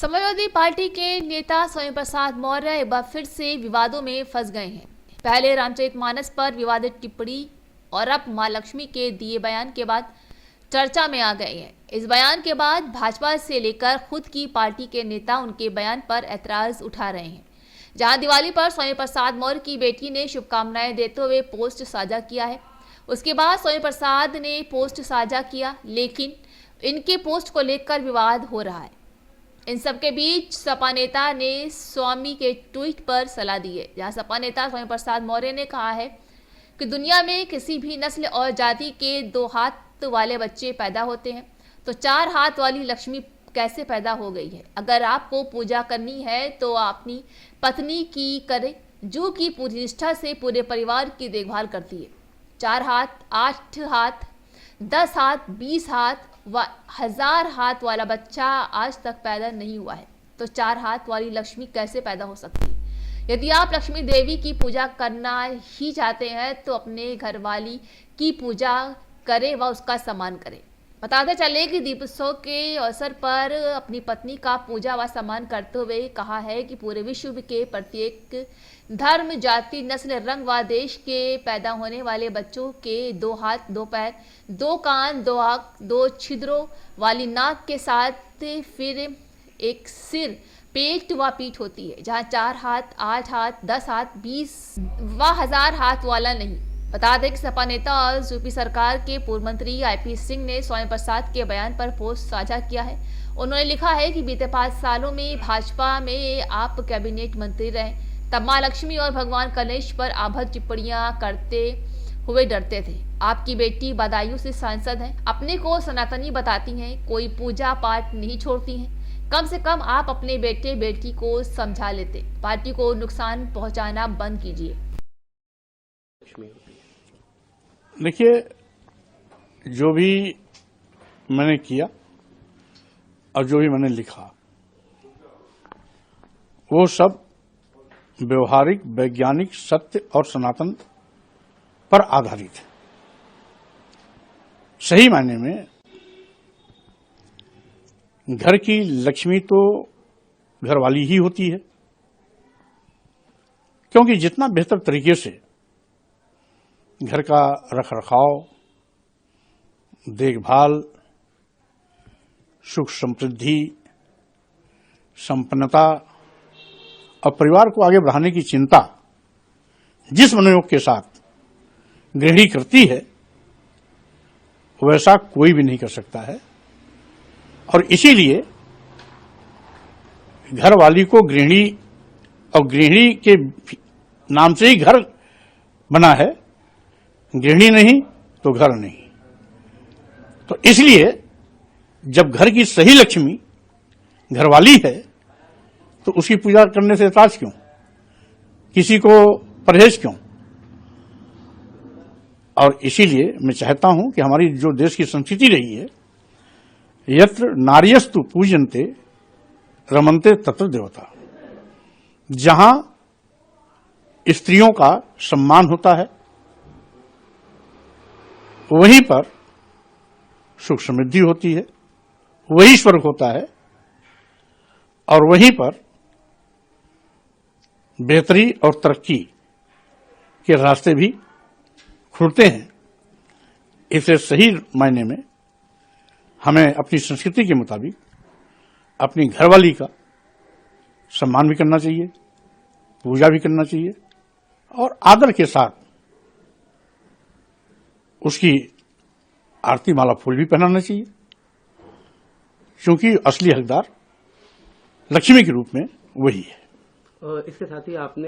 Samajwadi party के नेता स्वामी प्रसाद मौर्य एक बार फिर से विवादों में फंस गए हैं। पहले रामचरितमानस पर विवादित टिप्पणी और अब मां लक्ष्मी के दिए बयान के बाद चर्चा में आ गए हैं। इस बयान के बाद भाजपा से लेकर खुद की पार्टी के नेता उनके बयान पर ऐतराज उठा रहे हैं। जहां दिवाली पर स्वामी प्रसाद मौर्य की बेटी ने शुभकामनाएं देते हुए पोस्ट साझा किया है, उसके बाद स्वामी प्रसाद ने पोस्ट साझा किया, लेकिन इनके पोस्ट को लेकर विवाद हो रहा है। इन सबके बीच सपा नेता ने स्वामी के ट्वीट पर सलाह दी है, जहां सपा नेता स्वामी प्रसाद मौर्य ने कहा है कि दुनिया में किसी भी नस्ल और जाति के 2 हाथ वाले बच्चे पैदा होते हैं, तो 4 हाथ वाली लक्ष्मी कैसे पैदा हो गई है। अगर आपको पूजा करनी है तो अपनी पत्नी की करें, जो कि पूरी निष्ठा से पूरे परिवार की देखभाल करती है। 4 हाथ, 8 हाथ, 10 हाथ, 20 हाथ व 1000 हाथ वाला बच्चा आज तक पैदा नहीं हुआ है, तो 4 हाथ वाली लक्ष्मी कैसे पैदा हो सकती है। यदि आप लक्ष्मी देवी की पूजा करना ही चाहते हैं तो अपने घरवाली की पूजा करें व उसका सम्मान करें। बताते चले कि दीपोत्सव के अवसर पर अपनी पत्नी का पूजा व सम्मान करते हुए कहा है कि पूरे विश्व के प्रत्येक धर्म, जाति, नस्ल, रंग व देश के पैदा होने वाले बच्चों के 2 हाथ, 2 पैर, 2 कान, 2 आँख, 2 छिद्रों वाली नाक के साथ फिर एक सिर, पेट व पीठ होती है, जहाँ 4 हाथ, 8 हाथ, 10 हाथ, 20 व 1000 हाथ वाला नहीं। बता दें कि सपा नेता और यूपी सरकार के पूर्व मंत्री आईपी सिंह ने स्वामी प्रसाद के बयान पर पोस्ट साझा किया है। उन्होंने लिखा है कि बीते 5 सालों में भाजपा में आप कैबिनेट मंत्री रहे, तब मां लक्ष्मी और भगवान गणेश पर आभद्र टिप्पणियां करते हुए डरते थे। आपकी बेटी बदायूं से सांसद हैं, अपने को सनातनी बताती हैं, कोई पूजा पाठ नहीं छोड़ती हैं। कम से कम आप अपने बेटे बेटी को समझा लेते। पार्टी को नुकसान पहुंचाना बंद कीजिए। देखिए, जो भी मैंने किया और जो भी मैंने लिखा वो सब व्यवहारिक, वैज्ञानिक, सत्य और सनातन पर आधारित है। सही मायने में घर की लक्ष्मी तो घरवाली ही होती है, क्योंकि जितना बेहतर तरीके से घर का रखरखाव, देखभाल, सुख समृद्धि, संपन्नता और परिवार को आगे बढ़ाने की चिंता जिस मनोयोग के साथ गृहिणी करती है, वैसा कोई भी नहीं कर सकता है। और इसीलिए घर वाली को गृहिणी, और गृहिणी के नाम से ही घर बना है, गृहिणी नहीं तो घर नहीं। तो इसलिए जब घर की सही लक्ष्मी घरवाली है तो उसकी पूजा करने से ऐतराज क्यों, किसी को परहेज क्यों। और इसीलिए मैं चाहता हूं कि हमारी जो देश की संस्कृति रही है, यत्र नार्यस्तु पूजन्ते रमन्ते तत्र देवता, जहां स्त्रियों का सम्मान होता है वहीं पर सुख समृद्धि होती है, वही स्वर्ग होता है और वहीं पर बेहतरी और तरक्की के रास्ते भी खुलते हैं। इसे सही मायने में हमें अपनी संस्कृति के मुताबिक अपनी घरवाली का सम्मान भी करना चाहिए, पूजा भी करना चाहिए और आदर के साथ उसकी आरती माला फूल भी पहनाना चाहिए, क्योंकि असली हकदार लक्ष्मी के रूप में वही है। इसके साथ ही आपने